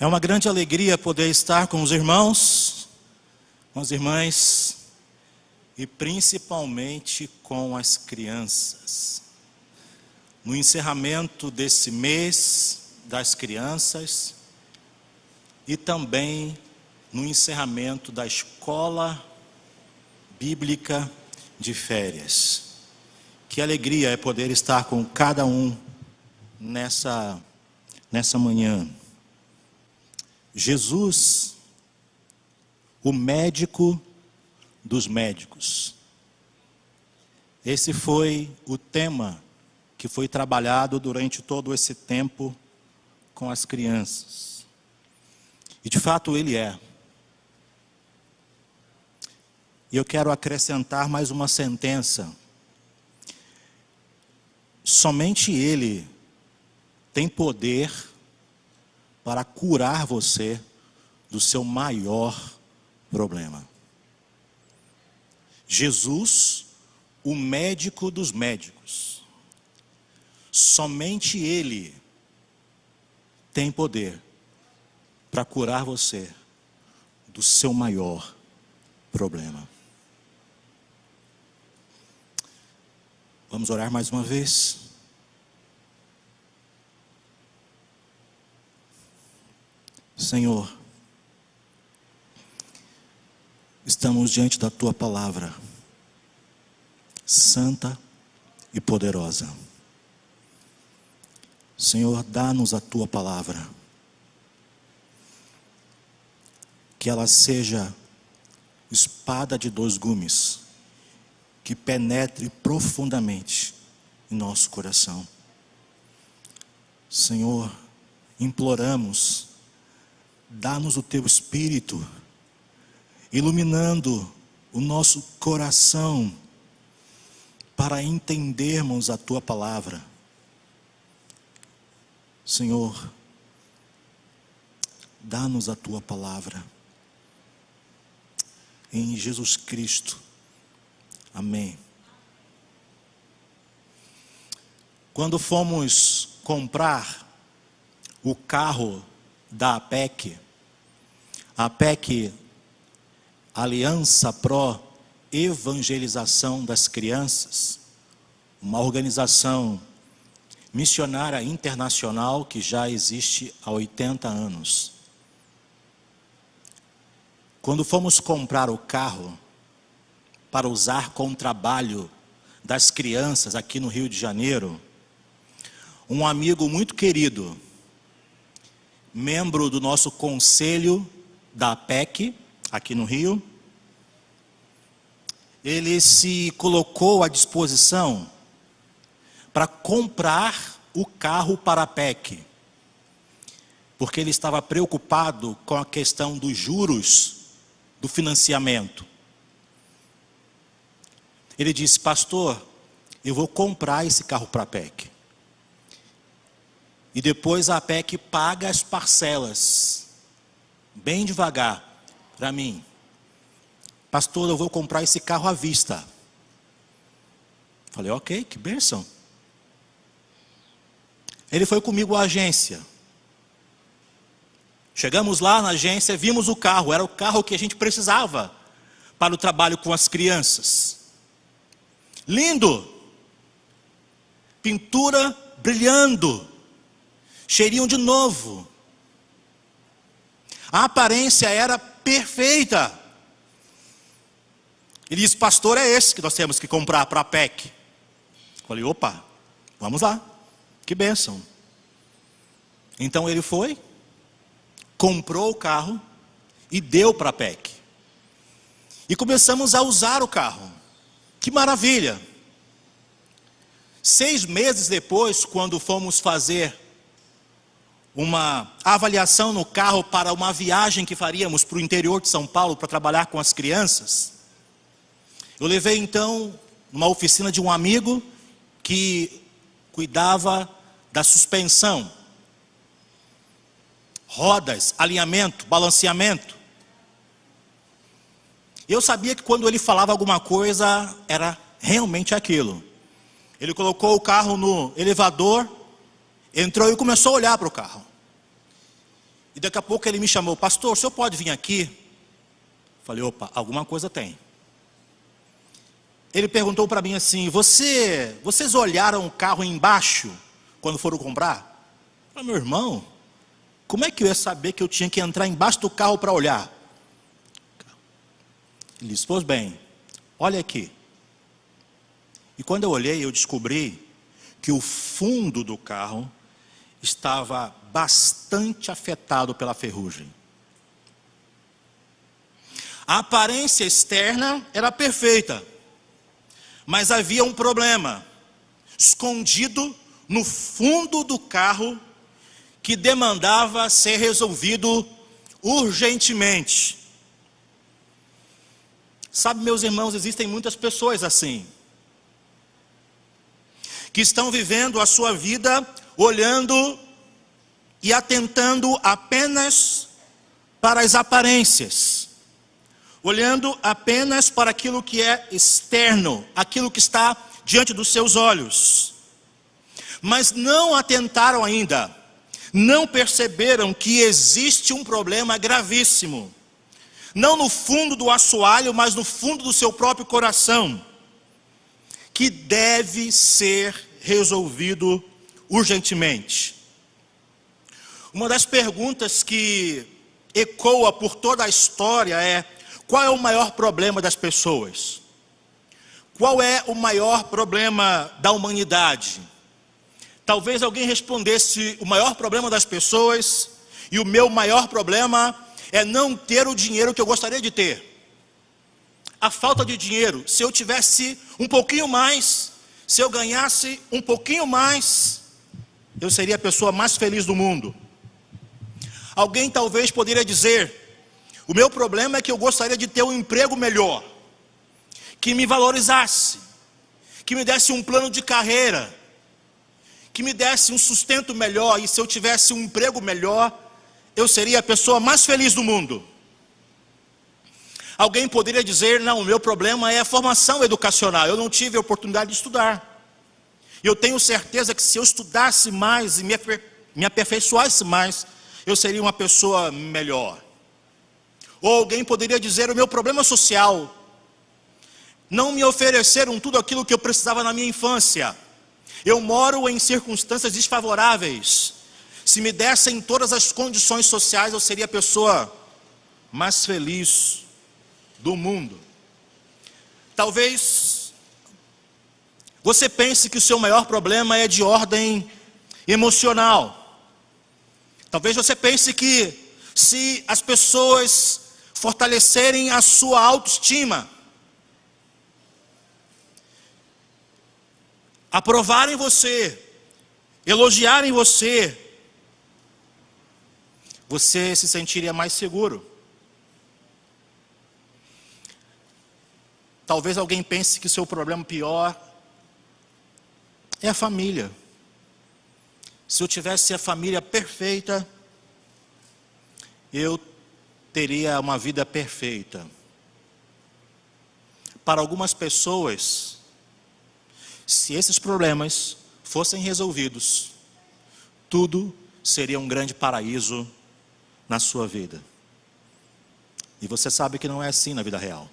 É uma grande alegria poder estar com os irmãos, com as irmãs e principalmente com as crianças. No encerramento desse mês das crianças e também no encerramento da escola bíblica de férias. Que alegria é poder estar com cada um nessa manhã. Jesus, o médico dos médicos. Esse foi o tema que foi trabalhado durante todo esse tempo com as crianças. E de fato ele é. E eu quero acrescentar mais uma sentença. Somente ele tem poder para curar você do seu maior problema. Jesus, o médico dos médicos. Somente ele tem poder para curar você do seu maior problema. Vamos orar mais uma vez. Senhor, estamos diante da Tua palavra, santa e poderosa. Senhor, dá-nos a Tua palavra, que ela seja espada de dois gumes, que penetre profundamente em nosso coração. Senhor, imploramos, dá-nos o Teu Espírito, iluminando o nosso coração, para entendermos a Tua palavra. Senhor, dá-nos a Tua palavra, em Jesus Cristo, amém. Quando fomos comprar o carro da APEC, a APEC, Aliança Pro Evangelização das Crianças, uma organização missionária internacional que já existe há 80 anos. Quando fomos comprar o carro para usar com o trabalho das crianças aqui no Rio de Janeiro, um amigo muito querido, membro do nosso conselho da APEC, aqui no Rio, ele se colocou à disposição para comprar o carro para a APEC, porque ele estava preocupado com a questão dos juros do financiamento. Ele disse: pastor, eu vou comprar esse carro para a APEC. E depois a APEC paga as parcelas, bem devagar, para mim. Pastor, eu vou comprar esse carro à vista. Falei, ok, que bênção. Ele foi comigo à agência. Chegamos lá na agência, vimos o carro. Era o carro que a gente precisava para o trabalho com as crianças. Lindo. Pintura brilhando. Cheirinho de novo. A aparência era perfeita. Ele disse, pastor, é esse que nós temos que comprar para a APEC. Falei, opa, vamos lá. Que bênção. Então ele foi, comprou o carro e deu para a APEC. E começamos a usar o carro. Que maravilha. 6 meses depois, quando fomos fazer uma avaliação no carro para uma viagem que faríamos para o interior de São Paulo para trabalhar com as crianças, eu levei então numa oficina de um amigo que cuidava da suspensão, rodas, alinhamento, balanceamento. Eu sabia que quando ele falava alguma coisa era realmente aquilo. Ele colocou o carro no elevador, entrou e começou a olhar para o carro. E daqui a pouco ele me chamou: pastor, o senhor pode vir aqui? Falei: opa, alguma coisa tem. Ele perguntou para mim assim: vocês olharam o carro embaixo quando foram comprar? Eu falei: meu irmão, como é que eu ia saber que eu tinha que entrar embaixo do carro para olhar? Ele disse: pois bem, olha aqui. E quando eu olhei, eu descobri que o fundo do carro estava bastante afetado pela ferrugem. A aparência externa era perfeita, mas havia um problema escondido no fundo do carro que demandava ser resolvido urgentemente. Sabe, meus irmãos, existem muitas pessoas assim, que estão vivendo a sua vida olhando e atentando apenas para as aparências, olhando apenas para aquilo que é externo, aquilo que está diante dos seus olhos, mas não atentaram ainda, não perceberam que existe um problema gravíssimo, não no fundo do assoalho, mas no fundo do seu próprio coração, que deve ser resolvido urgentemente. Uma das perguntas que ecoa por toda a história é: qual é o maior problema das pessoas? Qual é o maior problema da humanidade? Talvez alguém respondesse: o maior problema das pessoas e o meu maior problema é não ter o dinheiro que eu gostaria de ter. A falta de dinheiro. Se eu tivesse um pouquinho mais, se eu ganhasse um pouquinho mais, eu seria a pessoa mais feliz do mundo. Alguém talvez poderia dizer: o meu problema é que eu gostaria de ter um emprego melhor, que me valorizasse, que me desse um plano de carreira, que me desse um sustento melhor, e se eu tivesse um emprego melhor, eu seria a pessoa mais feliz do mundo. Alguém poderia dizer: não, o meu problema é a formação educacional, eu não tive a oportunidade de estudar. Eu tenho certeza que se eu estudasse mais e me aperfeiçoasse mais, eu seria uma pessoa melhor. Ou alguém poderia dizer: o meu problema é social, não me ofereceram tudo aquilo que eu precisava na minha infância. Eu moro em circunstâncias desfavoráveis. Se me dessem todas as condições sociais, eu seria a pessoa mais feliz do mundo. Talvez você pense que o seu maior problema é de ordem emocional. Talvez você pense que se as pessoas fortalecerem a sua autoestima, aprovarem você, elogiarem você, você se sentiria mais seguro. Talvez alguém pense que o seu problema pior é a família. Se eu tivesse a família perfeita, eu teria uma vida perfeita. Para algumas pessoas, se esses problemas fossem resolvidos, tudo seria um grande paraíso na sua vida. E você sabe que não é assim na vida real.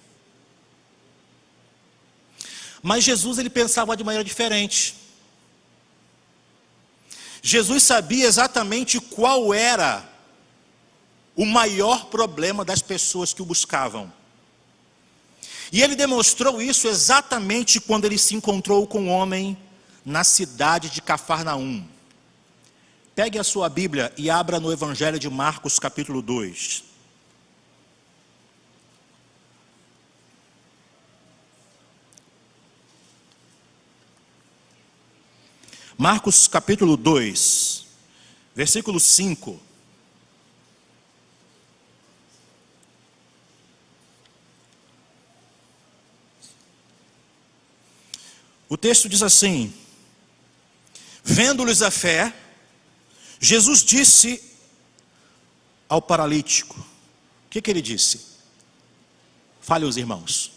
Mas Jesus, ele pensava de maneira diferente. Jesus sabia exatamente qual era o maior problema das pessoas que o buscavam. E ele demonstrou isso exatamente quando ele se encontrou com um homem na cidade de Cafarnaum. Pegue a sua Bíblia e abra no Evangelho de Marcos, capítulo 2. Marcos capítulo 2, versículo 5. O texto diz assim: vendo-lhes a fé, Jesus disse ao paralítico. O que ele disse? Fale aos irmãos.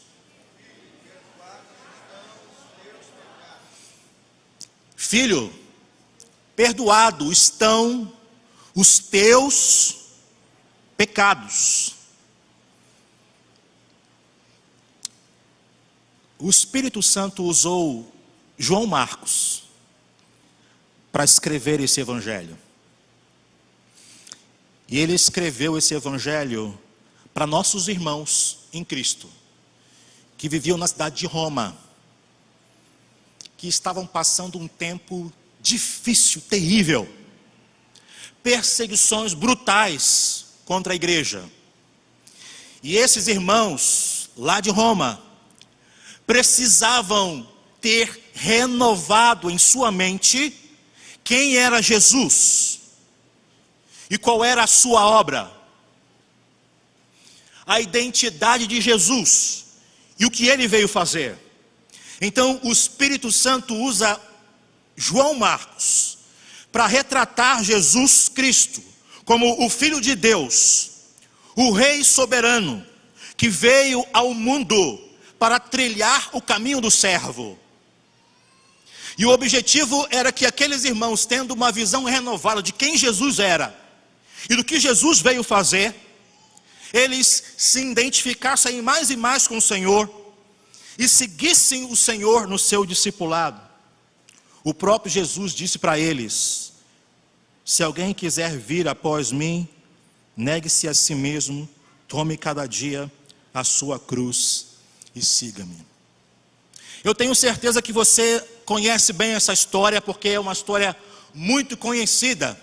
Filho, perdoado estão os teus pecados. O Espírito Santo usou João Marcos para escrever esse evangelho. E ele escreveu esse evangelho para nossos irmãos em Cristo, que viviam na cidade de Roma, que estavam passando um tempo difícil, terrível, perseguições brutais contra a igreja. E esses irmãos lá de Roma precisavam ter renovado em sua mente quem era Jesus e qual era a sua obra, a identidade de Jesus e o que ele veio fazer. Então o Espírito Santo usa João Marcos para retratar Jesus Cristo como o Filho de Deus, o Rei soberano, que veio ao mundo para trilhar o caminho do servo. E o objetivo era que aqueles irmãos, tendo uma visão renovada de quem Jesus era e do que Jesus veio fazer, eles se identificassem mais e mais com o Senhor e seguissem o Senhor no seu discipulado. O próprio Jesus disse para eles: se alguém quiser vir após mim, negue-se a si mesmo, tome cada dia a sua cruz e siga-me. Eu tenho certeza que você conhece bem essa história, porque é uma história muito conhecida.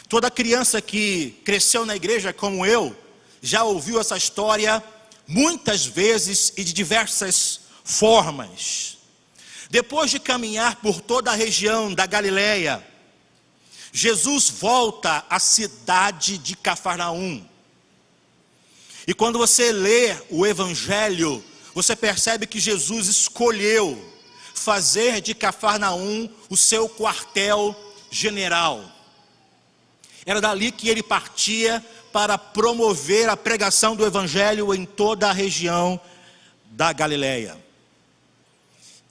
Toda criança que cresceu na igreja como eu, já ouviu essa história muitas vezes e de diversas formas. Depois de caminhar por toda a região da Galileia, Jesus volta à cidade de Cafarnaum. E quando você lê o Evangelho, você percebe que Jesus escolheu fazer de Cafarnaum o seu quartel general. Era dali que ele partia para promover a pregação do Evangelho em toda a região da Galileia.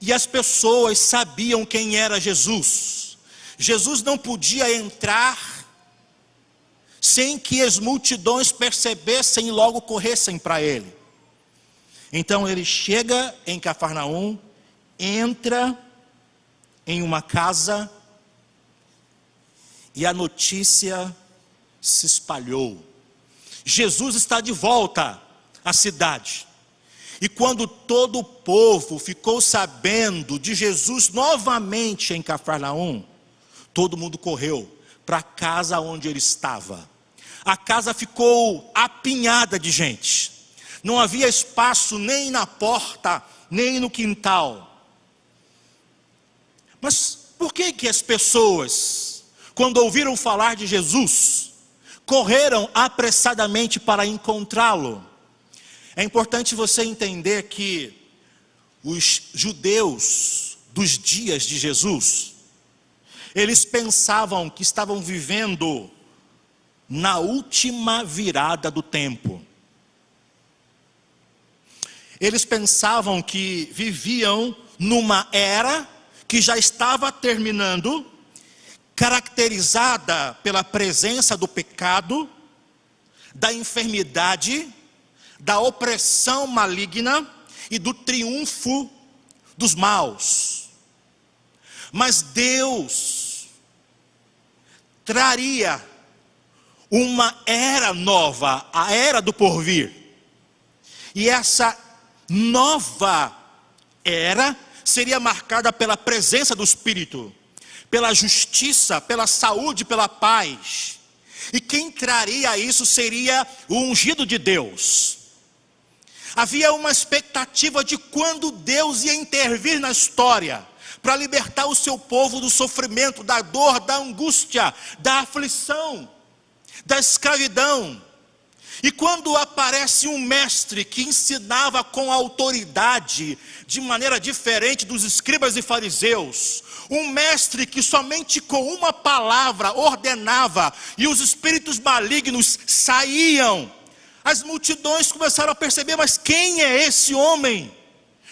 E as pessoas sabiam quem era Jesus. Jesus não podia entrar sem que as multidões percebessem e logo corressem para ele. Então ele chega em Cafarnaum, entra em uma casa e a notícia se espalhou. Jesus está de volta à cidade. E quando todo o povo ficou sabendo de Jesus novamente em Cafarnaum, todo mundo correu para a casa onde ele estava. A casa ficou apinhada de gente. Não havia espaço nem na porta, nem no quintal. Mas por que as pessoas, quando ouviram falar de Jesus, correram apressadamente para encontrá-lo? É importante você entender que os judeus dos dias de Jesus, eles pensavam que estavam vivendo na última virada do tempo. Eles pensavam que viviam numa era que já estava terminando, caracterizada pela presença do pecado, da enfermidade, da opressão maligna e do triunfo dos maus. Mas Deus traria uma era nova, a era do porvir. E essa nova era seria marcada pela presença do Espírito, pela justiça, pela saúde, pela paz. E quem traria isso seria o ungido de Deus. Havia uma expectativa de quando Deus ia intervir na história para libertar o seu povo do sofrimento, da dor, da angústia, da aflição, da escravidão. E quando aparece um mestre que ensinava com autoridade, de maneira diferente dos escribas e fariseus, um mestre que somente com uma palavra ordenava e os espíritos malignos saíam, as multidões começaram a perceber: mas quem é esse homem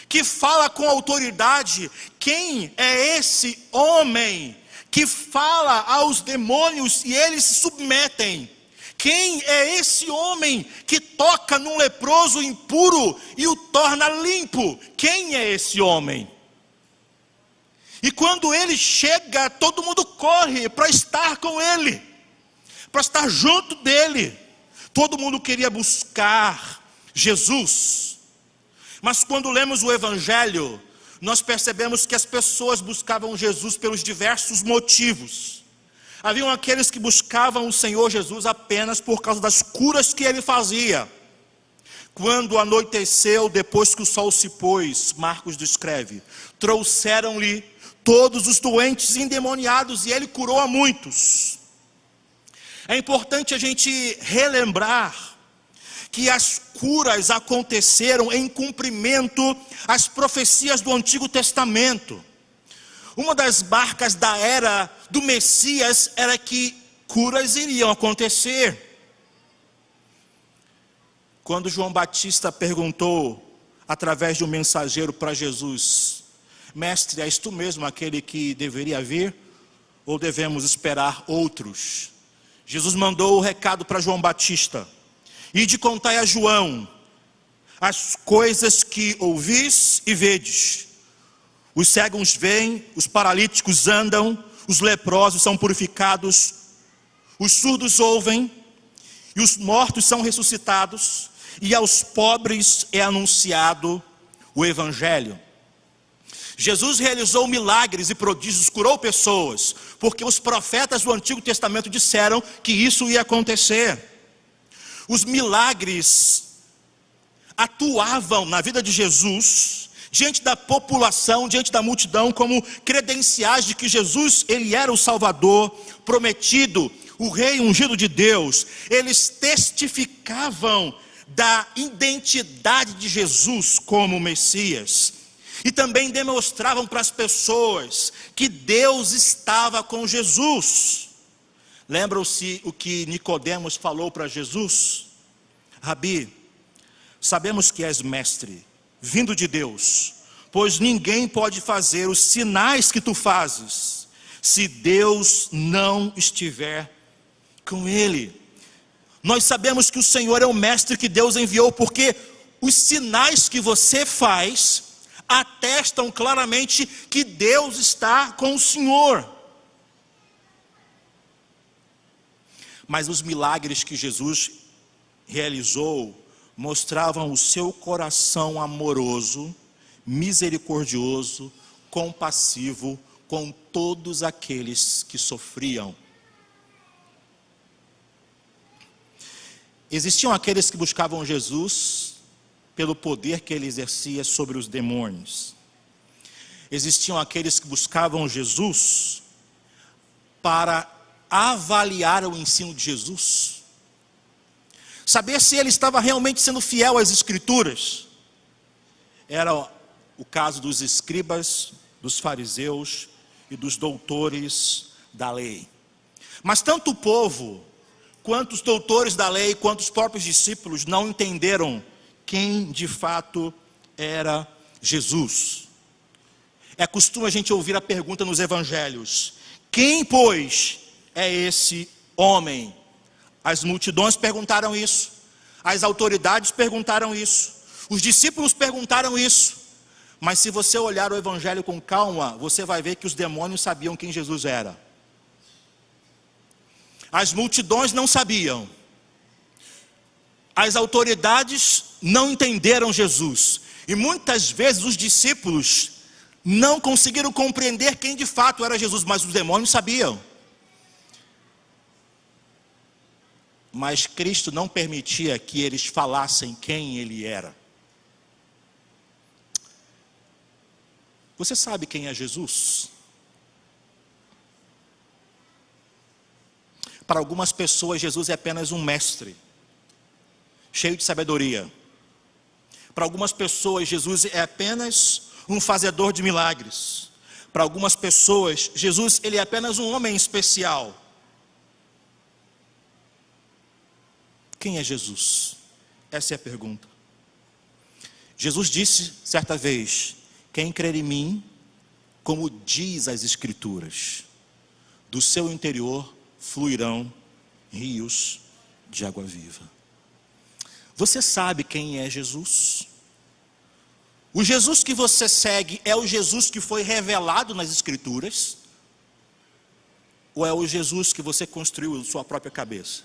que fala com autoridade? Quem é esse homem que fala aos demônios e eles se submetem? Quem é esse homem que toca num leproso impuro e o torna limpo? Quem é esse homem? E quando ele chega, todo mundo corre para estar com ele, para estar junto dele. Todo mundo queria buscar Jesus. Mas quando lemos o Evangelho, nós percebemos que as pessoas buscavam Jesus pelos diversos motivos. Haviam aqueles que buscavam o Senhor Jesus apenas por causa das curas que ele fazia. Quando anoiteceu, depois que o sol se pôs, Marcos descreve, trouxeram-lhe todos os doentes endemoniados e ele curou a muitos. É importante a gente relembrar que as curas aconteceram em cumprimento às profecias do Antigo Testamento. Uma das marcas da era do Messias era que curas iriam acontecer. Quando João Batista perguntou, através de um mensageiro para Jesus: Mestre, és tu mesmo aquele que deveria vir? Ou devemos esperar outros? Jesus mandou o recado para João Batista: Ide contai a João as coisas que ouvis e vedes. Os cegos veem, os paralíticos andam, os leprosos são purificados, os surdos ouvem, e os mortos são ressuscitados, e aos pobres é anunciado o Evangelho. Jesus realizou milagres e prodígios, curou pessoas, porque os profetas do Antigo Testamento disseram que isso ia acontecer. Os milagres atuavam na vida de Jesus, diante da população, diante da multidão, como credenciais de que Jesus, ele era o Salvador prometido, o Rei ungido de Deus. Eles testificavam da identidade de Jesus como Messias. E também demonstravam para as pessoas que Deus estava com Jesus. Lembram-se o que Nicodemos falou para Jesus? Rabi, sabemos que és mestre, vindo de Deus, pois ninguém pode fazer os sinais que tu fazes, se Deus não estiver com ele. Nós sabemos que o Senhor é o mestre que Deus enviou, porque os sinais que você faz atestam claramente que Deus está com o Senhor. Mas os milagres que Jesus realizou mostravam o seu coração amoroso, misericordioso, compassivo com todos aqueles que sofriam. Existiam aqueles que buscavam Jesus pelo poder que ele exercia sobre os demônios. Existiam aqueles que buscavam Jesus para avaliar o ensino de Jesus, saber se ele estava realmente sendo fiel às Escrituras. Era o caso dos escribas, dos fariseus e dos doutores da lei. Mas tanto o povo, quanto os doutores da lei, quanto os próprios discípulos não entenderam quem de fato era Jesus. É costume a gente ouvir a pergunta nos evangelhos: quem, pois, é esse homem? As multidões perguntaram isso, as autoridades perguntaram isso, os discípulos perguntaram isso. Mas se você olhar o evangelho com calma, você vai ver que os demônios sabiam quem Jesus era. As multidões não sabiam. As autoridades não entenderam Jesus. E muitas vezes os discípulos não conseguiram compreender quem de fato era Jesus, mas os demônios sabiam. Mas Cristo não permitia que eles falassem quem ele era. Você sabe quem é Jesus? Para algumas pessoas, Jesus é apenas um mestre, cheio de sabedoria. Para algumas pessoas, Jesus é apenas um fazedor de milagres. Para algumas pessoas, Jesus ele é apenas um homem especial. Quem é Jesus? Essa é a pergunta. Jesus disse certa vez: quem crer em mim, como diz as Escrituras, do seu interior fluirão rios de água viva. Você sabe quem é Jesus? O Jesus que você segue é o Jesus que foi revelado nas Escrituras? Ou é o Jesus que você construiu em sua própria cabeça?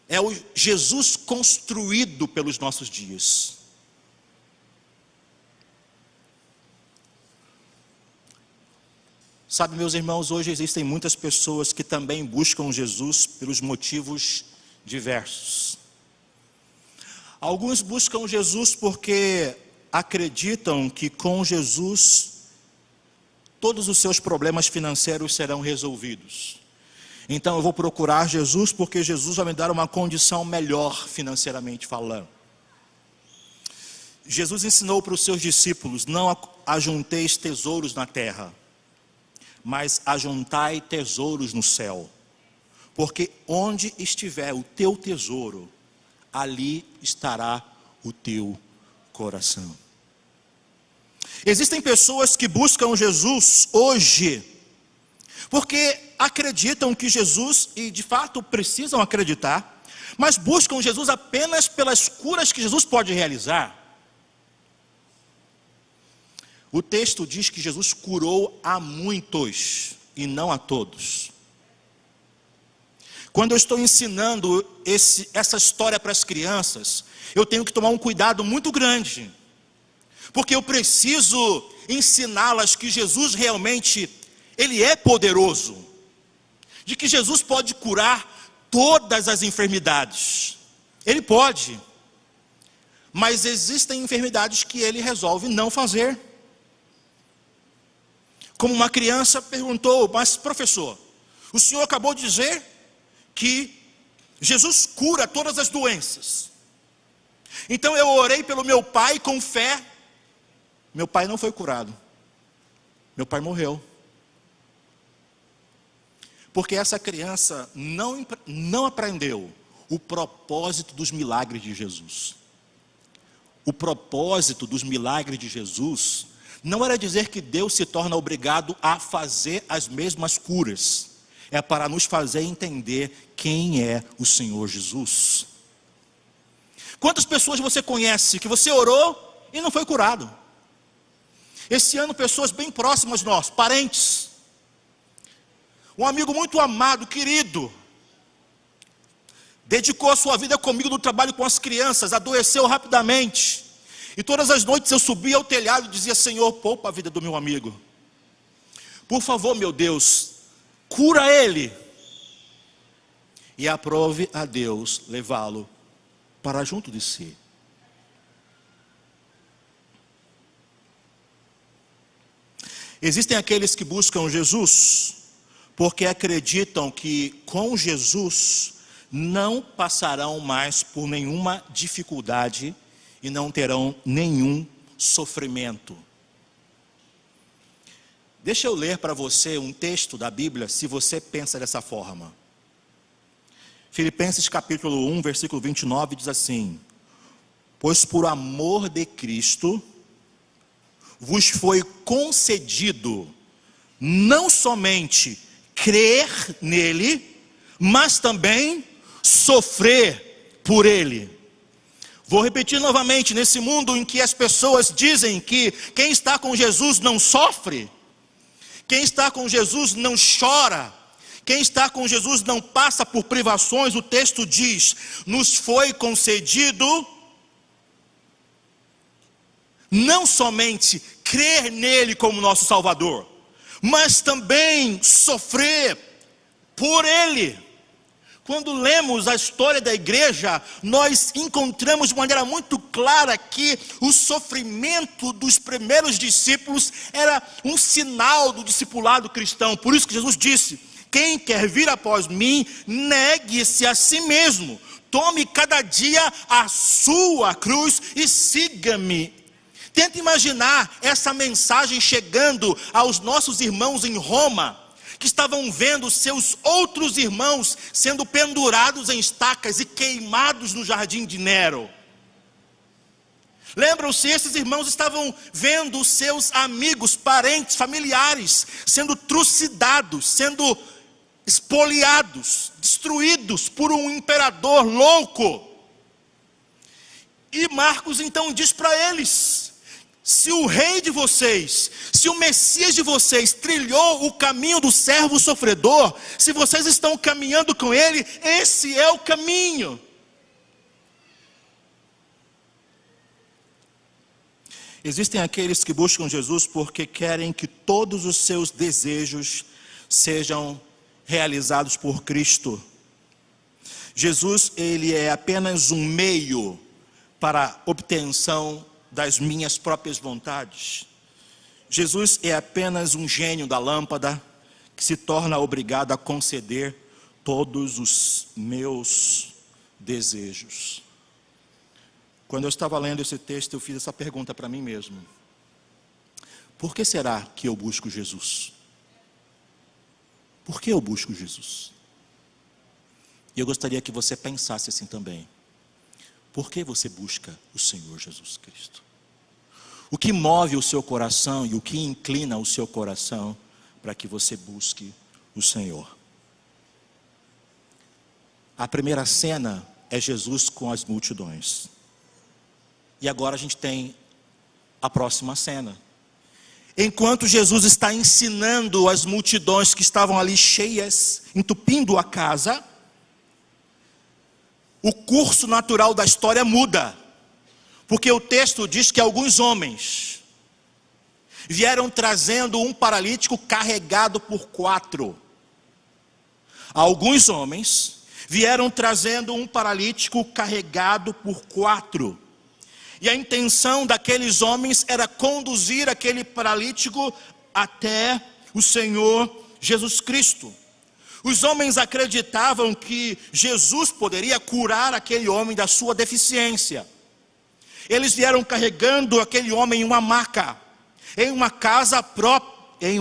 É o Jesus construído pelos nossos dias. Sabe, meus irmãos, hoje existem muitas pessoas que também buscam Jesus pelos motivos diversos. Alguns buscam Jesus porque acreditam que com Jesus todos os seus problemas financeiros serão resolvidos. Então eu vou procurar Jesus porque Jesus vai me dar uma condição melhor financeiramente falando. Jesus ensinou para os seus discípulos: não ajunteis tesouros na terra, mas ajuntai tesouros no céu. Porque onde estiver o teu tesouro, ali estará o teu coração. Existem pessoas que buscam Jesus hoje porque acreditam que Jesus, e de fato precisam acreditar, mas buscam Jesus apenas pelas curas que Jesus pode realizar. O texto diz que Jesus curou a muitos e não a todos. Quando eu estou ensinando essa história para as crianças, eu tenho que tomar um cuidado muito grande, porque eu preciso ensiná-las que Jesus realmente, Ele é poderoso, de que Jesus pode curar todas as enfermidades. Ele pode, mas existem enfermidades que Ele resolve não fazer. Como uma criança perguntou: mas professor, o senhor acabou de dizer que Jesus cura todas as doenças. Então eu orei pelo meu pai com fé. Meu pai não foi curado. Meu pai morreu. Porque essa criança não aprendeu o propósito dos milagres de Jesus. O propósito dos milagres de Jesus não era dizer que Deus se torna obrigado a fazer as mesmas curas. É para nos fazer entender quem é o Senhor Jesus. Quantas pessoas você conhece que você orou e não foi curado? Esse ano, pessoas bem próximas nós, parentes. Um amigo muito amado, querido, dedicou a sua vida comigo no trabalho com as crianças, adoeceu rapidamente. E todas as noites eu subia ao telhado e dizia: Senhor, poupa a vida do meu amigo. Por favor, meu Deus, cura ele. E aprove a Deus levá-lo para junto de si. Existem aqueles que buscam Jesus porque acreditam que com Jesus não passarão mais por nenhuma dificuldade e não terão nenhum sofrimento. Deixa eu ler para você um texto da Bíblia, se você pensa dessa forma. Filipenses capítulo 1, versículo 29 diz assim: pois por amor de Cristo vos foi concedido não somente crer nele, mas também sofrer por ele. Vou repetir novamente: nesse mundo em que as pessoas dizem que quem está com Jesus não sofre, quem está com Jesus não chora, quem está com Jesus não passa por privações, o texto diz: nos foi concedido não somente crer nele como nosso Salvador, mas também sofrer por ele. Quando lemos a história da igreja, nós encontramos de maneira muito clara que o sofrimento dos primeiros discípulos era um sinal do discipulado cristão. Por isso que Jesus disse: quem quer vir após mim, negue-se a si mesmo, tome cada dia a sua cruz e siga-me. Tenta imaginar essa mensagem chegando aos nossos irmãos em Roma, que estavam vendo seus outros irmãos sendo pendurados em estacas e queimados no jardim de Nero. Lembram-se, esses irmãos estavam vendo seus amigos, parentes, familiares sendo trucidados, sendo espoliados, destruídos por um imperador louco. E Marcos então diz para eles: se o rei de vocês, se o Messias de vocês trilhou o caminho do servo sofredor, se vocês estão caminhando com ele, esse é o caminho. Existem aqueles que buscam Jesus porque querem que todos os seus desejos sejam realizados por Cristo. Jesus, ele é apenas um meio para a obtenção das minhas próprias vontades. Jesus é apenas um gênio da lâmpada que se torna obrigado a conceder todos os meus desejos. Quando eu estava lendo esse texto, eu fiz essa pergunta para mim mesmo: por que será que eu busco Jesus? Por que eu busco Jesus? E eu gostaria que você pensasse assim também: por que você busca o Senhor Jesus Cristo? O que move o seu coração e o que inclina o seu coração para que você busque o Senhor? A primeira cena é Jesus com as multidões. E agora a gente tem a próxima cena. Enquanto Jesus está ensinando as multidões que estavam ali cheias, entupindo a casa, o curso natural da história muda. Porque o texto diz que alguns homens vieram trazendo um paralítico carregado por 4. Alguns homens vieram trazendo um paralítico carregado por 4. E a intenção daqueles homens era conduzir aquele paralítico até o Senhor Jesus Cristo. Os homens acreditavam que Jesus poderia curar aquele homem da sua deficiência. Eles vieram carregando aquele homem em uma maca, em uma casa própria, em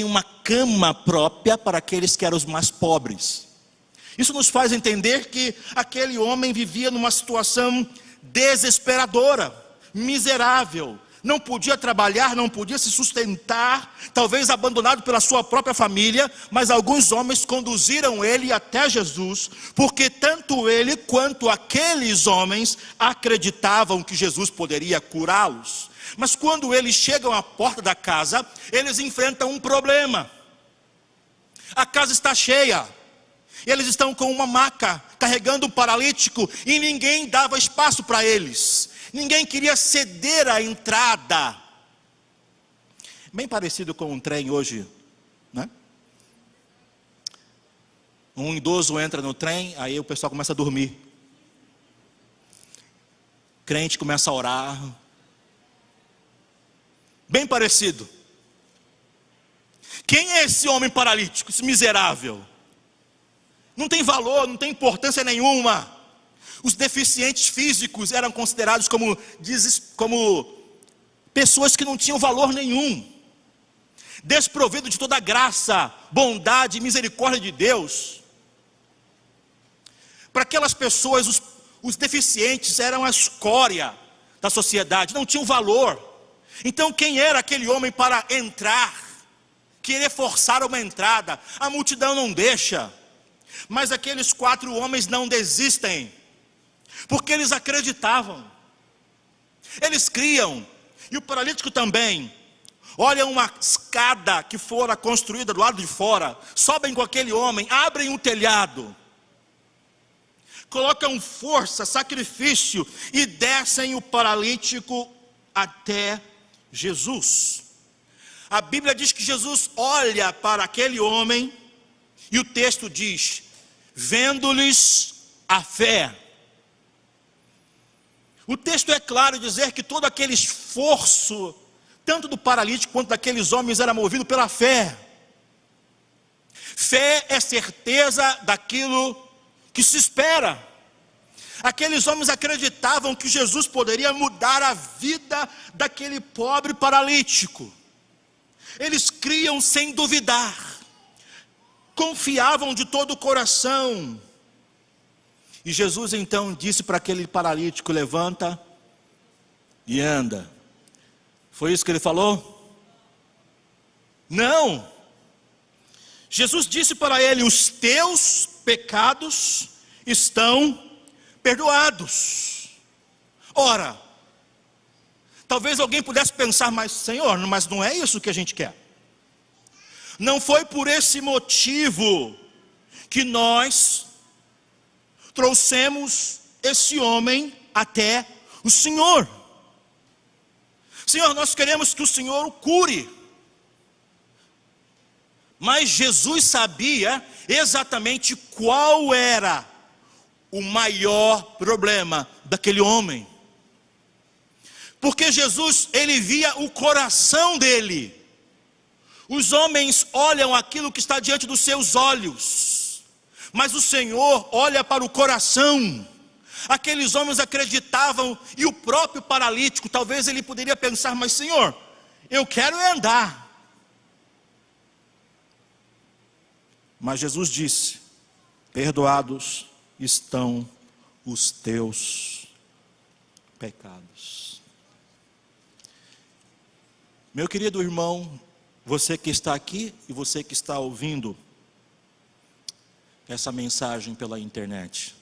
uma cama própria para aqueles que eram os mais pobres. Isso nos faz entender que aquele homem vivia numa situação desesperadora, miserável, não podia trabalhar, não podia se sustentar, talvez abandonado pela sua própria família, mas alguns homens conduziram ele até Jesus, porque tanto ele quanto aqueles homens acreditavam que Jesus poderia curá-los. Mas quando eles chegam à porta da casa, eles enfrentam um problema. A casa está cheia. Eles estão com uma maca, carregando um paralítico, e ninguém dava espaço para eles. Ninguém queria ceder a entrada. Bem parecido com um trem hoje, né? Um idoso entra no trem, aí o pessoal começa a dormir. Crente começa a orar. Bem parecido. Quem é esse homem paralítico, esse miserável? Não tem valor, não tem importância nenhuma. Os deficientes físicos eram considerados como pessoas que não tinham valor nenhum, desprovido de toda a graça, bondade e misericórdia de Deus. Para aquelas pessoas, os deficientes eram a escória da sociedade, não tinham valor. Então quem era aquele homem para entrar, querer forçar uma entrada? A multidão não deixa. Mas aqueles 4 homens não desistem, porque eles acreditavam, eles criam. E o paralítico também. Olha uma escada que fora construída do lado de fora, sobem com aquele homem, abrem um telhado, colocam força, sacrifício e descem o paralítico até Jesus. A Bíblia diz que Jesus olha para aquele homem e o texto diz: vendo-lhes a fé. O texto é claro em dizer que todo aquele esforço, tanto do paralítico quanto daqueles homens, era movido pela fé. Fé é certeza daquilo que se espera. Aqueles homens acreditavam que Jesus poderia mudar a vida daquele pobre paralítico. Eles criam sem duvidar, confiavam de todo o coração. E Jesus então disse para aquele paralítico: levanta e anda. Foi isso que ele falou? Não. Jesus disse para ele: os teus pecados estão perdoados. Ora, talvez alguém pudesse pensar: mas Senhor, mas não é isso que a gente quer. Não foi por esse motivo que nós trouxemos esse homem até o Senhor. Senhor, nós queremos que o Senhor o cure. Mas Jesus sabia exatamente qual era o maior problema daquele homem. Porque Jesus, ele via o coração dele. Os homens olham aquilo que está diante dos seus olhos, mas o Senhor olha para o coração. Aqueles homens acreditavam, e o próprio paralítico, talvez ele poderia pensar: mas Senhor, eu quero é andar. Mas Jesus disse: perdoados estão os teus pecados. Meu querido irmão, você que está aqui e você que está ouvindo essa mensagem pela internet,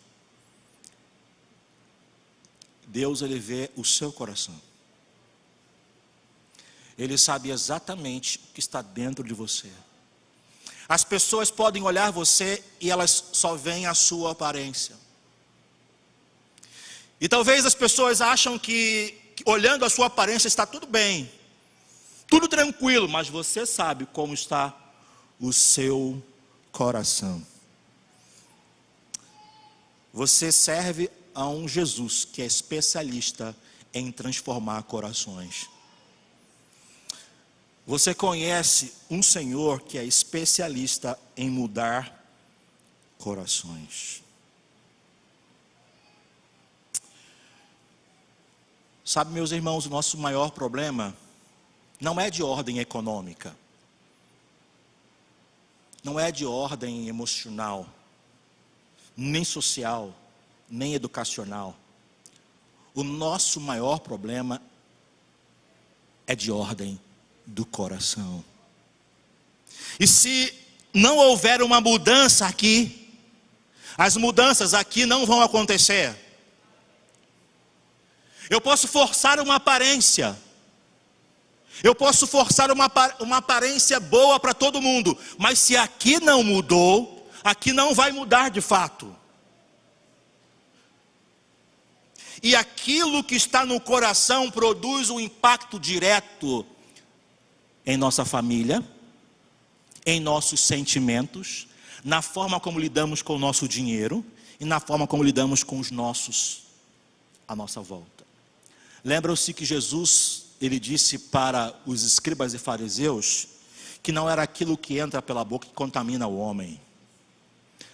Deus, ele vê o seu coração. Ele sabe exatamente o que está dentro de você. As pessoas podem olhar você e elas só veem a sua aparência. E talvez as pessoas acham que olhando a sua aparência está tudo bem, tudo tranquilo, mas você sabe como está o seu coração. Você serve a um Jesus que é especialista em transformar corações. Você conhece um Senhor que é especialista em mudar corações. Sabe, meus irmãos, o nosso maior problema não é de ordem econômica, não é de ordem emocional, nem social, nem educacional. O nosso maior problema é de ordem do coração. E se não houver uma mudança aqui, as mudanças aqui não vão acontecer. Eu posso forçar uma aparência, eu posso forçar uma aparência boa para todo mundo, mas se aqui não mudou, aqui não vai mudar de fato. E aquilo que está no coração produz um impacto direto em nossa família, em nossos sentimentos, na forma como lidamos com o nosso dinheiro e na forma como lidamos com os nossos à nossa volta. Lembram-se que Jesus, ele disse para os escribas e fariseus que não era aquilo que entra pela boca que contamina o homem,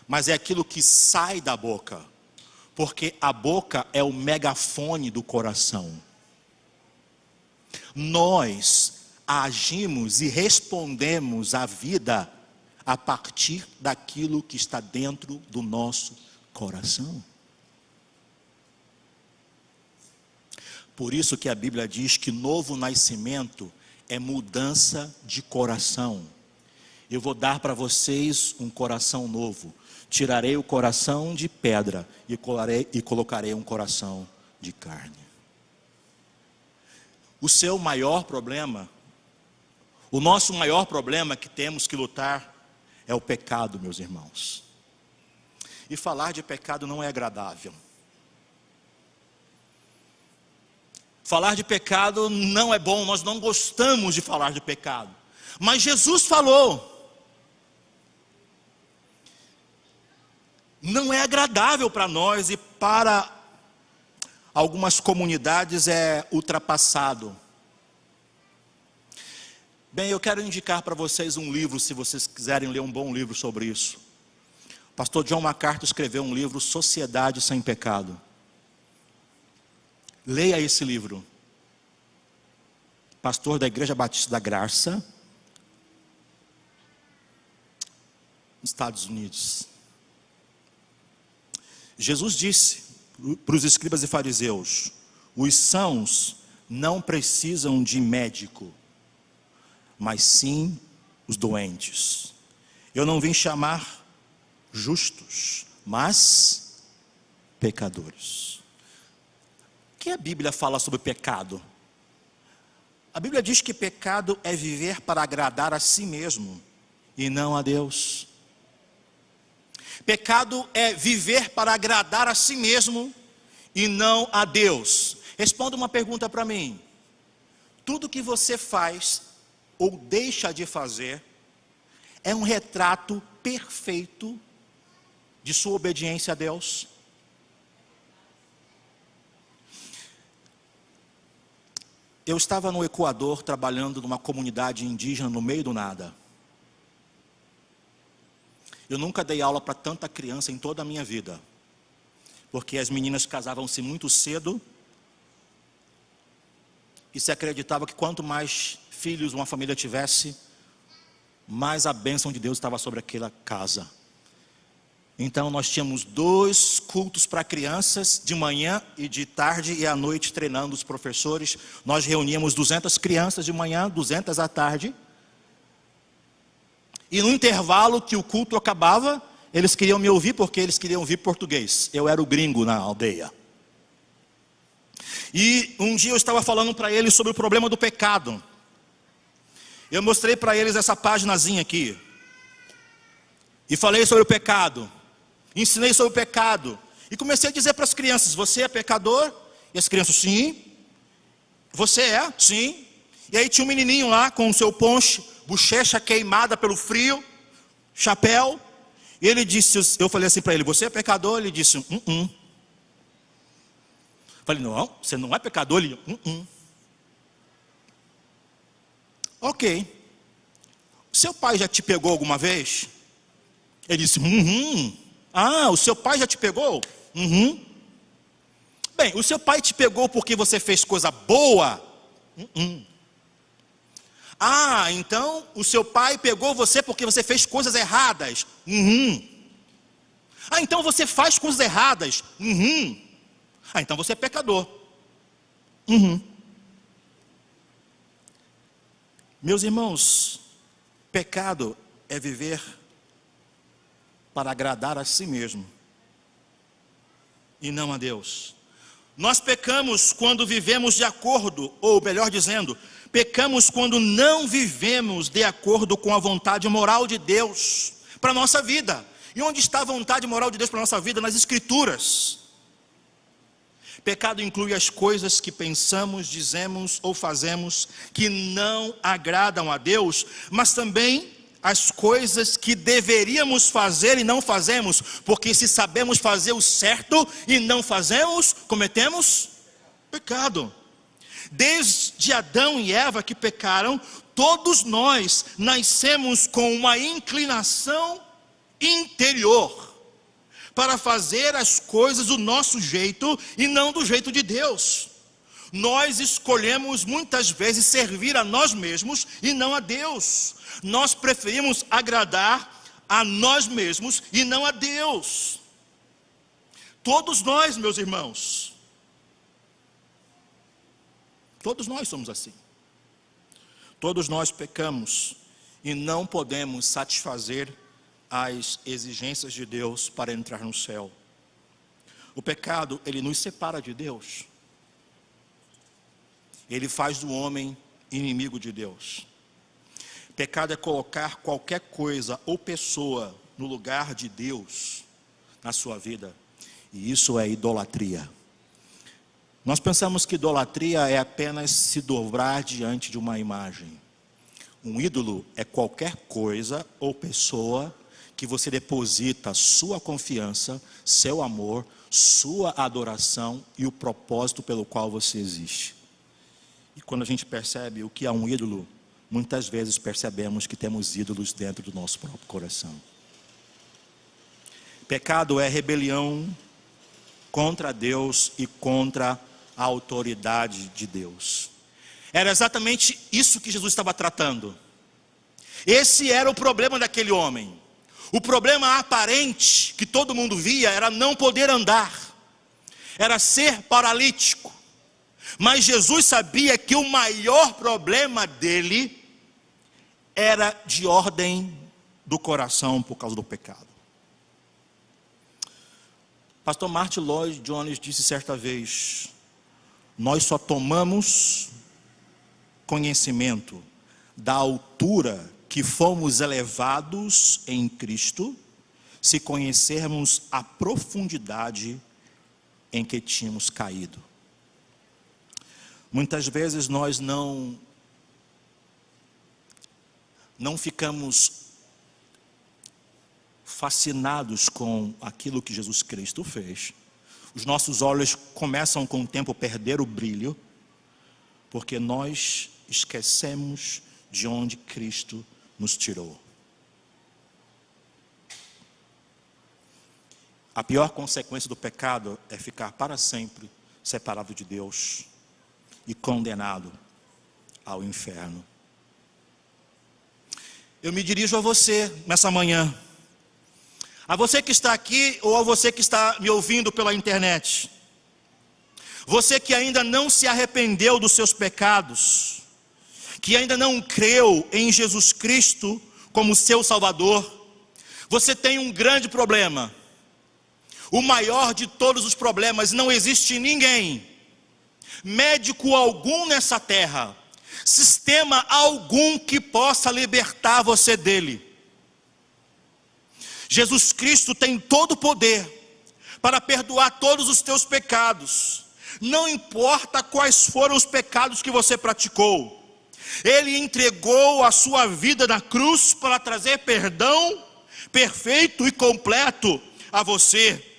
mas é aquilo que sai da boca, porque a boca é o megafone do coração. Nós agimos e respondemos à vida a partir daquilo que está dentro do nosso coração. Por isso que a Bíblia diz que novo nascimento é mudança de coração. Eu vou dar para vocês um coração novo. Tirarei o coração de pedra e colocarei um coração de carne. O seu maior problema, o nosso maior problema que temos que lutar é o pecado, meus irmãos. E falar de pecado não é agradável. Falar de pecado não é bom, nós não gostamos de falar de pecado. Mas Jesus falou. Não é agradável para nós e para algumas comunidades é ultrapassado. Bem, eu quero indicar para vocês um livro, se vocês quiserem ler um bom livro sobre isso. O pastor John MacArthur escreveu um livro, Sociedade Sem Pecado. Leia esse livro. Pastor da Igreja Batista da Graça, nos Estados Unidos. Jesus disse para os escribas e fariseus: os sãos não precisam de médico, mas sim os doentes. Eu não vim chamar justos, mas pecadores. O que a Bíblia fala sobre pecado? A Bíblia diz que pecado é viver para agradar a si mesmo e não a Deus. Pecado é viver para agradar a si mesmo e não a Deus. Responda uma pergunta para mim. Tudo que você faz ou deixa de fazer é um retrato perfeito de sua obediência a Deus? Eu estava no Equador trabalhando numa comunidade indígena no meio do nada. Eu nunca dei aula para tanta criança em toda a minha vida, porque as meninas casavam-se muito cedo e se acreditava que quanto mais filhos uma família tivesse, mais a bênção de Deus estava sobre aquela casa. Então nós tínhamos 2 cultos para crianças, de manhã e de tarde, e à noite treinando os professores. Nós reuníamos 200 crianças de manhã, 200 à tarde. E no intervalo que o culto acabava, eles queriam me ouvir porque eles queriam ouvir português. Eu era o gringo na aldeia. E um dia eu estava falando para eles sobre o problema do pecado. Eu mostrei para eles essa paginazinha aqui. E falei sobre o pecado. Ensinei sobre o pecado. E comecei a dizer para as crianças: você é pecador? E as crianças: sim. Você é? Sim. E aí tinha um menininho lá com o seu ponche, bochecha queimada pelo frio, chapéu. E ele disse, eu falei assim para ele: você é pecador? Ele disse: Falei: não, você não é pecador? Ele: Ok. Seu pai já te pegou alguma vez? Ele disse: Ah, o seu pai já te pegou? Bem, o seu pai te pegou porque você fez coisa boa? Ah, então o seu pai pegou você porque você fez coisas erradas? Ah, então você faz coisas erradas? Ah, então você é pecador. Meus irmãos, pecado é viver para agradar a si mesmo e não a Deus. Nós pecamos quando vivemos de acordo, ou melhor dizendo, pecamos quando não vivemos de acordo com a vontade moral de Deus para a nossa vida. E onde está a vontade moral de Deus para a nossa vida? Nas Escrituras. Pecado inclui as coisas que pensamos, dizemos ou fazemos que não agradam a Deus, mas também as coisas que deveríamos fazer e não fazemos, porque se sabemos fazer o certo e não fazemos, cometemos pecado. Desde Adão e Eva que pecaram, todos nós nascemos com uma inclinação interior para fazer as coisas do nosso jeito e não do jeito de Deus. Nós escolhemos muitas vezes servir a nós mesmos e não a Deus. Nós preferimos agradar a nós mesmos e não a Deus. Todos nós, meus irmãos, todos nós somos assim. Todos nós pecamos e não podemos satisfazer as exigências de Deus para entrar no céu. O pecado, ele nos separa de Deus. Ele faz do homem inimigo de Deus. Pecado é colocar qualquer coisa ou pessoa no lugar de Deus na sua vida. E isso é idolatria. Nós pensamos que idolatria é apenas se dobrar diante de uma imagem. Um ídolo é qualquer coisa ou pessoa que você deposita sua confiança, seu amor, sua adoração e o propósito pelo qual você existe. E quando a gente percebe o que é um ídolo, muitas vezes percebemos que temos ídolos dentro do nosso próprio coração. Pecado é rebelião contra Deus e contra a autoridade de Deus. Era exatamente isso que Jesus estava tratando. Esse era o problema daquele homem. O problema aparente que todo mundo via era não poder andar, era ser paralítico. Mas Jesus sabia que o maior problema dele era de ordem do coração por causa do pecado. Pastor Martin Lloyd Jones disse certa vez: nós só tomamos conhecimento da altura que fomos elevados em Cristo, se conhecermos a profundidade em que tínhamos caído. Muitas vezes nós não ficamos fascinados com aquilo que Jesus Cristo fez. Os nossos olhos começam com o tempo a perder o brilho, porque nós esquecemos de onde Cristo nos tirou. A pior consequência do pecado é ficar para sempre separado de Deus e condenado ao inferno. Eu me dirijo a você nessa manhã, a você que está aqui ou a você que está me ouvindo pela internet. Você que ainda não se arrependeu dos seus pecados, que ainda não creu em Jesus Cristo como seu Salvador, você tem um grande problema. O maior de todos os problemas. Não existe ninguém, médico algum nessa terra, sistema algum que possa libertar você dele. Jesus Cristo tem todo o poder para perdoar todos os teus pecados. Não importa quais foram os pecados que você praticou. Ele entregou a sua vida na cruz para trazer perdão perfeito e completo a você.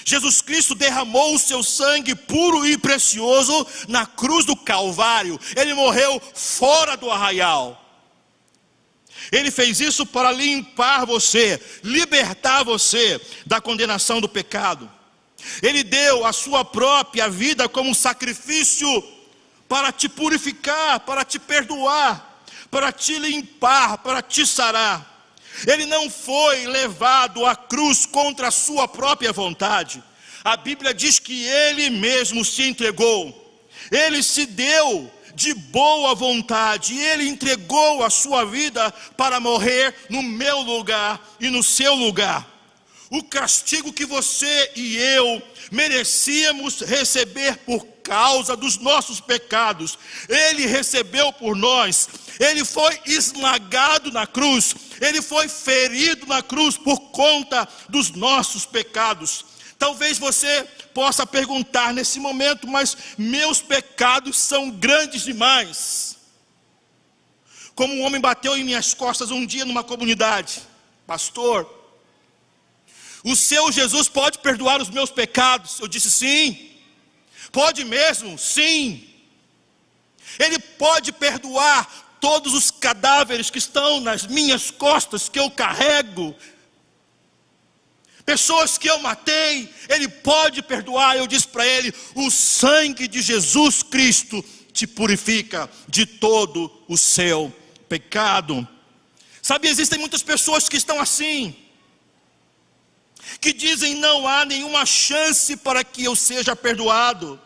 Jesus Cristo derramou o seu sangue puro e precioso na cruz do Calvário. Ele morreu fora do arraial. Ele fez isso para limpar você, libertar você da condenação do pecado. Ele deu a sua própria vida como um sacrifício para te purificar, para te perdoar, para te limpar, para te sarar. Ele não foi levado à cruz contra a sua própria vontade. A Bíblia diz que ele mesmo se entregou. Ele se deu de boa vontade. Ele entregou a sua vida para morrer no meu lugar e no seu lugar. O castigo que você e eu merecíamos receber por causa dos nossos pecados, Ele recebeu por nós. Ele foi esmagado na cruz, Ele foi ferido na cruz por conta dos nossos pecados. Talvez você possa perguntar nesse momento: mas meus pecados são grandes demais. Como um homem bateu em minhas costas um dia numa comunidade: pastor, o seu Jesus pode perdoar os meus pecados? Eu disse: sim. Pode mesmo? Sim. Ele pode perdoar todos os cadáveres que estão nas minhas costas, que eu carrego, pessoas que eu matei, Ele pode perdoar. Eu disse para ele: o sangue de Jesus Cristo te purifica de todo o seu pecado. Sabe, existem muitas pessoas que estão assim, que dizem: não há nenhuma chance para que eu seja perdoado.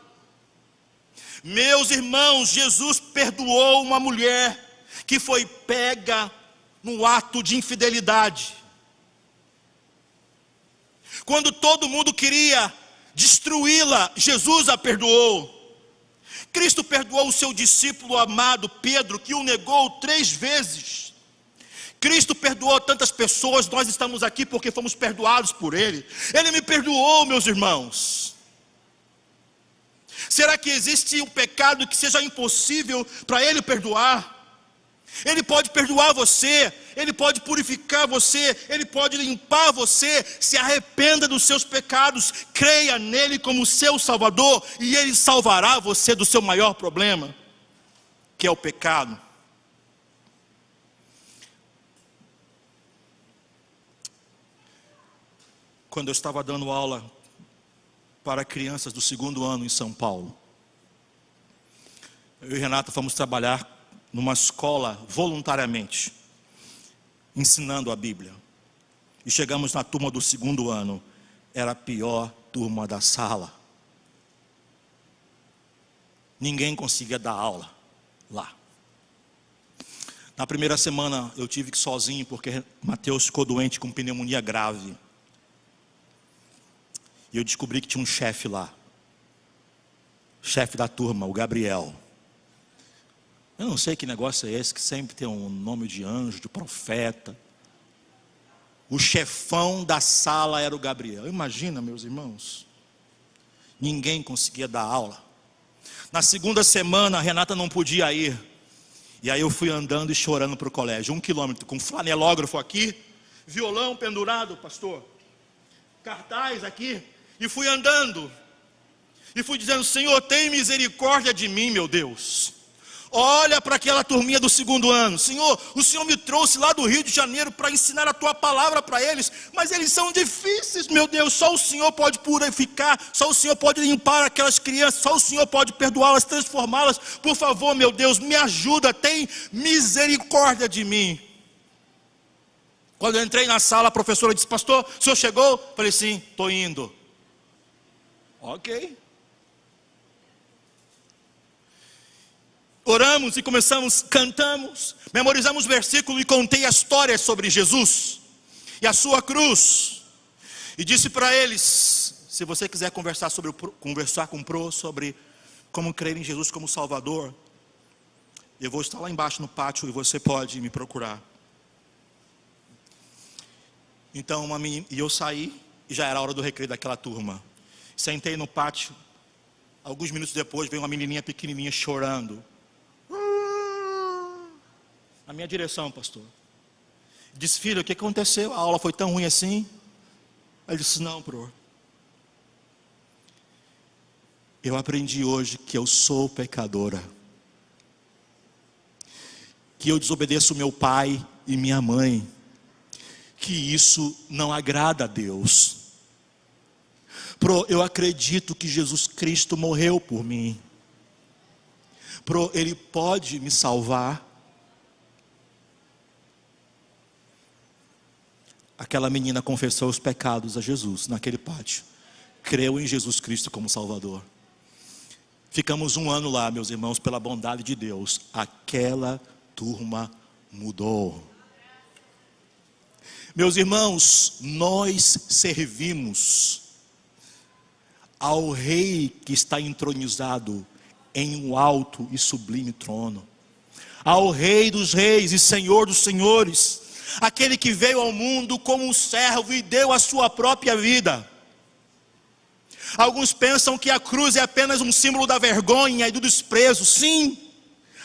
Meus irmãos, Jesus perdoou uma mulher que foi pega no ato de infidelidade. Quando todo mundo queria destruí-la, Jesus a perdoou. Cristo perdoou o seu discípulo amado Pedro, que o negou 3 vezes. Cristo perdoou tantas pessoas. Nós estamos aqui porque fomos perdoados por Ele. Ele me perdoou, meus irmãos. Será que existe um pecado que seja impossível para Ele perdoar? Ele pode perdoar você, Ele pode purificar você, Ele pode limpar você. Se arrependa dos seus pecados, creia nele como seu Salvador, e Ele salvará você do seu maior problema, que é o pecado. Quando eu estava dando aula para crianças do 2º ano em São Paulo, eu e Renata fomos trabalhar numa escola voluntariamente, ensinando a Bíblia. E chegamos na turma do 2º ano. Era a pior turma da sala. Ninguém conseguia dar aula lá. Na primeira semana eu tive que ir sozinho, porque Mateus ficou doente com pneumonia grave. E eu descobri que tinha um chefe lá. Chefe da turma, o Gabriel. Eu não sei que negócio é esse, que sempre tem um nome de anjo, de profeta. O chefão da sala era o Gabriel. Imagina, meus irmãos. Ninguém conseguia dar aula. Na segunda semana, a Renata não podia ir. E aí eu fui andando e chorando para o colégio. 1 quilômetro, com flanelógrafo aqui, violão pendurado, pastor, cartaz aqui. E fui andando. E fui dizendo: Senhor, tem misericórdia de mim, meu Deus. Olha para aquela turminha do segundo ano. Senhor, o Senhor me trouxe lá do Rio de Janeiro para ensinar a Tua palavra para eles. Mas eles são difíceis, meu Deus. Só o Senhor pode purificar. Só o Senhor pode limpar aquelas crianças. Só o Senhor pode perdoá-las, transformá-las. Por favor, meu Deus, me ajuda. Tem misericórdia de mim. Quando eu entrei na sala, a professora disse: pastor, o senhor chegou? Eu falei: sim, estou indo. Ok. Oramos e começamos, cantamos, memorizamos versículo e contei a história sobre Jesus e a sua cruz. E disse para eles: se você quiser conversar com o Pro sobre como crer em Jesus como Salvador, eu vou estar lá embaixo no pátio e você pode me procurar. Então eu saí e já era a hora do recreio daquela turma. Sentei no pátio. Alguns minutos depois veio uma menininha pequenininha chorando. Na minha direção, pastor. Disse: filho, o que aconteceu? A aula foi tão ruim assim? Ele disse: não, Pro. Eu aprendi hoje que eu sou pecadora. Que eu desobedeço meu pai e minha mãe. Que isso não agrada a Deus. Pro, eu acredito que Jesus Cristo morreu por mim. Pro, Ele pode me salvar. Aquela menina confessou os pecados a Jesus naquele pátio. Creu em Jesus Cristo como Salvador. Ficamos 1 ano lá, meus irmãos, pela bondade de Deus. Aquela turma mudou. Meus irmãos, nós servimos ao Rei que está entronizado em um alto e sublime trono. Ao Rei dos reis e Senhor dos senhores. Aquele que veio ao mundo como um servo e deu a sua própria vida. Alguns pensam que a cruz é apenas um símbolo da vergonha e do desprezo. Sim,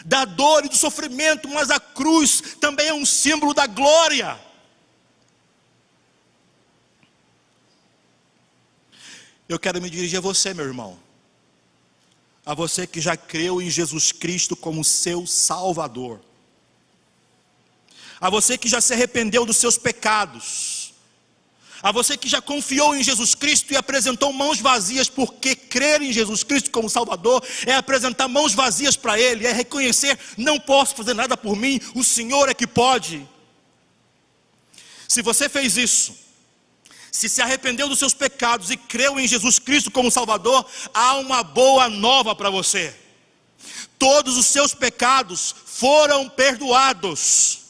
da dor e do sofrimento, mas a cruz também é um símbolo da glória. Eu quero me dirigir a você, meu irmão. A você que já creu em Jesus Cristo como seu Salvador. A você que já se arrependeu dos seus pecados. A você que já confiou em Jesus Cristo e apresentou mãos vazias, porque crer em Jesus Cristo como Salvador é apresentar mãos vazias para Ele, é reconhecer: não posso fazer nada por mim, o Senhor é que pode. Se você fez isso, se arrependeu dos seus pecados e creu em Jesus Cristo como Salvador, há uma boa nova para você. Todos os seus pecados foram perdoados.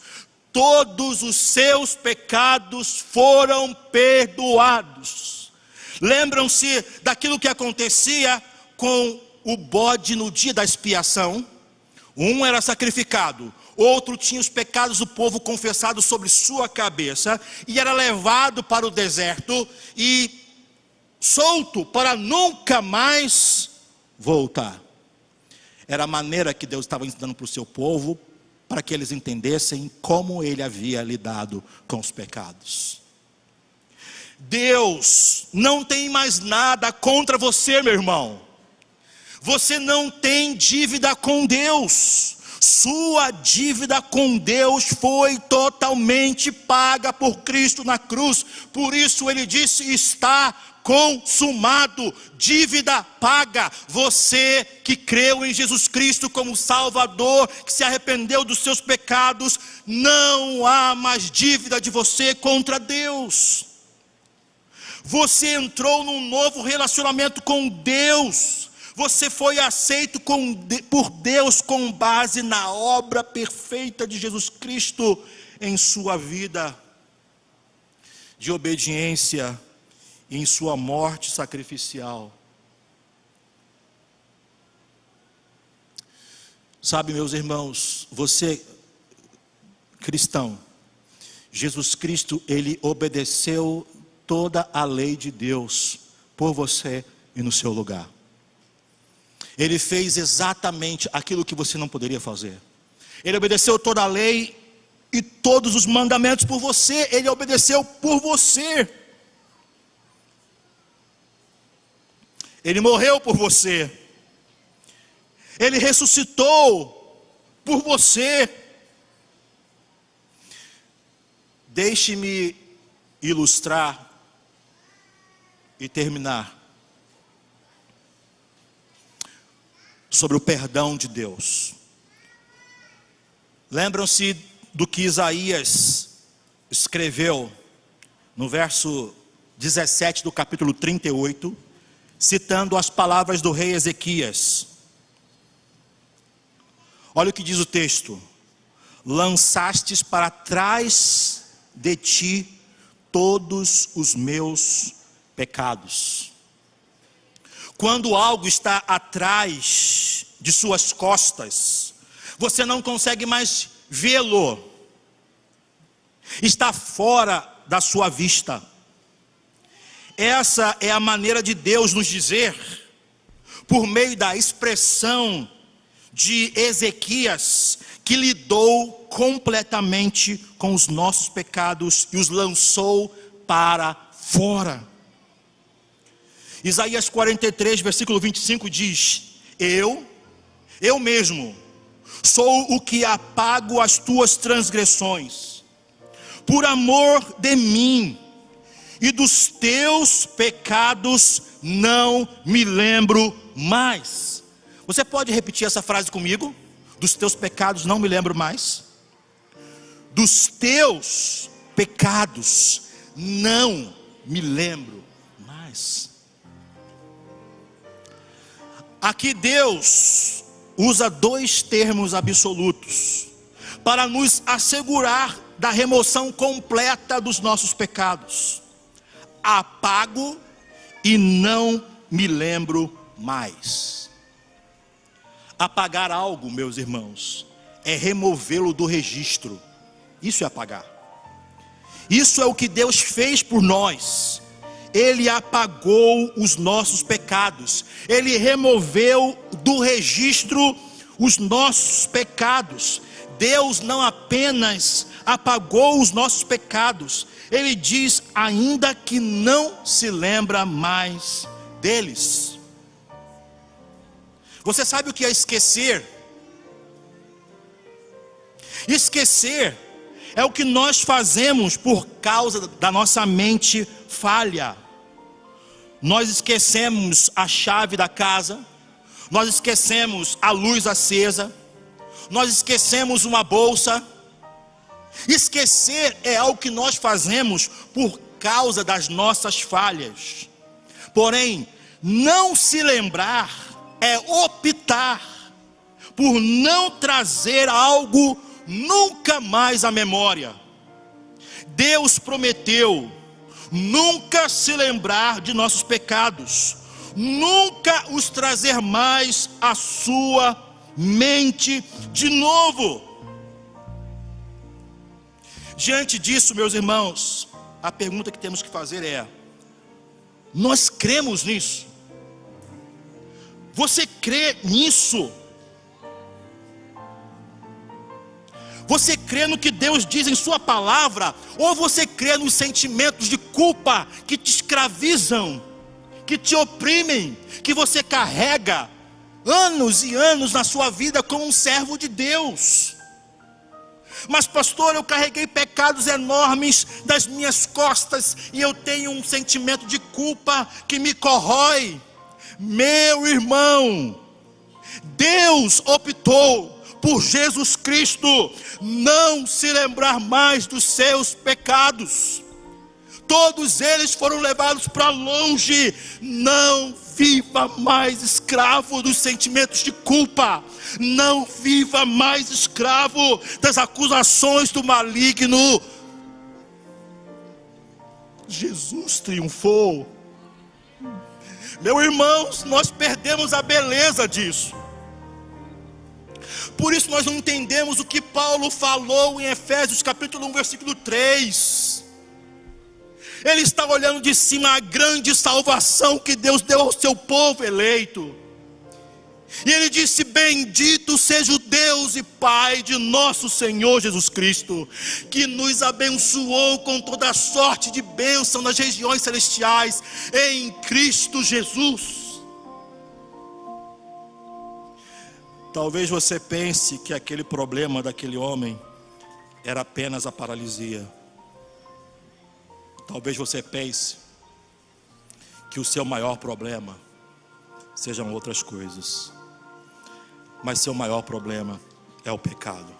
Todos os seus pecados foram perdoados. Lembram-se daquilo que acontecia com o bode no dia da expiação? Um era sacrificado, outro tinha os pecados do povo confessados sobre sua cabeça, e era levado para o deserto e solto para nunca mais voltar. Era a maneira que Deus estava ensinando para o seu povo, para que eles entendessem como Ele havia lidado com os pecados. Deus não tem mais nada contra você, meu irmão. Você não tem dívida com Deus. Sua dívida com Deus foi totalmente paga por Cristo na cruz. Por isso Ele disse: está consumado, dívida paga. Você que creu em Jesus Cristo como Salvador, que se arrependeu dos seus pecados, não há mais dívida de você contra Deus. Você entrou num novo relacionamento com Deus. Você foi aceito por Deus com base na obra perfeita de Jesus Cristo em sua vida de obediência e em sua morte sacrificial. Sabe, meus irmãos, você cristão, Jesus Cristo, ele obedeceu toda a lei de Deus por você e no seu lugar. Ele fez exatamente aquilo que você não poderia fazer. Ele obedeceu toda a lei e todos os mandamentos por você. Ele obedeceu por você. Ele morreu por você. Ele ressuscitou por você. Deixe-me ilustrar e terminar sobre o perdão de Deus. Lembram-se do que Isaías escreveu no verso 17 do capítulo 38, citando as palavras do rei Ezequias. Olha o que diz o texto: lançastes para trás de ti todos os meus pecados. Quando algo está atrás de suas costas, você não consegue mais vê-lo, está fora da sua vista. Essa é a maneira de Deus nos dizer, por meio da expressão de Ezequias, que lidou completamente com os nossos pecados e os lançou para fora. Isaías 43, versículo 25 diz: eu mesmo, sou o que apago as tuas transgressões, por amor de mim, e dos teus pecados não me lembro mais. Você pode repetir essa frase comigo? Dos teus pecados não me lembro mais. Dos teus pecados não me lembro mais. Aqui Deus usa dois termos absolutos para nos assegurar da remoção completa dos nossos pecados: apago e não me lembro mais. Apagar algo, meus irmãos, é removê-lo do registro. Isso é apagar. Isso é o que Deus fez por nós. Ele apagou os nossos pecados. Ele removeu do registro os nossos pecados. Deus não apenas apagou os nossos pecados, Ele diz ainda que não se lembra mais deles. Você sabe o que é esquecer? Esquecer é o que nós fazemos por causa da nossa mente falha. Nós esquecemos a chave da casa, nós esquecemos a luz acesa, nós esquecemos uma bolsa. Esquecer é algo que nós fazemos por causa das nossas falhas. Porém, não se lembrar é optar por não trazer algo nunca mais à memória. Deus prometeu nunca se lembrar de nossos pecados, nunca os trazer mais à sua mente de novo. Diante disso, meus irmãos, a pergunta que temos que fazer é: nós cremos nisso? Você crê nisso? Você crê no que Deus diz em sua palavra? Ou você crê nos sentimentos de culpa que te escravizam, que te oprimem, que você carrega anos e anos na sua vida como um servo de Deus? Mas pastor, eu carreguei pecados enormes das minhas costas e eu tenho um sentimento de culpa que me corrói. Meu irmão, Deus optou por Jesus Cristo não se lembrar mais dos seus pecados. Todos eles foram levados para longe, não viva mais escravo dos sentimentos de culpa. Não viva mais escravo das acusações do maligno. Jesus triunfou. Meus irmãos, nós perdemos a beleza disso. Por isso nós não entendemos o que Paulo falou em Efésios capítulo 1, versículo 3. Ele está olhando de cima a grande salvação que Deus deu ao seu povo eleito. E ele disse: bendito seja o Deus e Pai de nosso Senhor Jesus Cristo, que nos abençoou com toda sorte de bênção nas regiões celestiais, em Cristo Jesus. Talvez você pense que aquele problema daquele homem era apenas a paralisia. Talvez você pense que o seu maior problema sejam outras coisas. Mas seu maior problema é o pecado.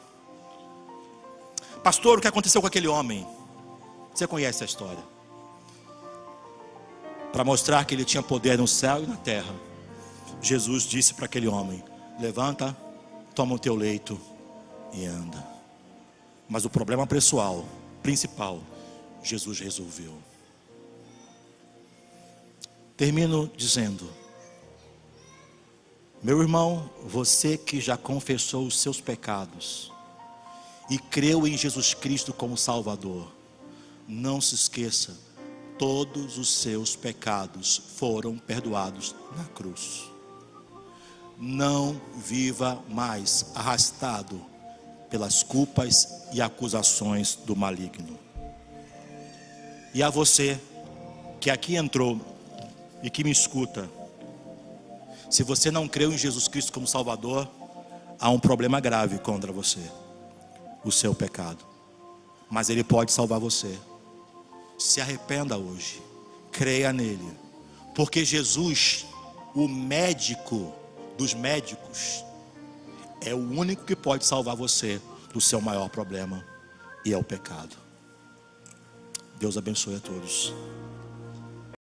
Pastor, o que aconteceu com aquele homem? Você conhece a história. Para mostrar que ele tinha poder no céu e na terra, Jesus disse para aquele homem: levanta, toma o teu leito e anda. Mas o problema principal, Jesus resolveu. Termino dizendo: meu irmão, você que já confessou os seus pecados e creu em Jesus Cristo como Salvador, não se esqueça, todos os seus pecados foram perdoados na cruz. Não viva mais arrastado pelas culpas e acusações do maligno. E a você que aqui entrou e que me escuta, se você não creu em Jesus Cristo como Salvador, há um problema grave contra você: o seu pecado. Mas Ele pode salvar você. Se arrependa hoje, creia nele, porque Jesus, o médico dos médicos, é o único que pode salvar você do seu maior problema, e é o pecado. Deus abençoe a todos.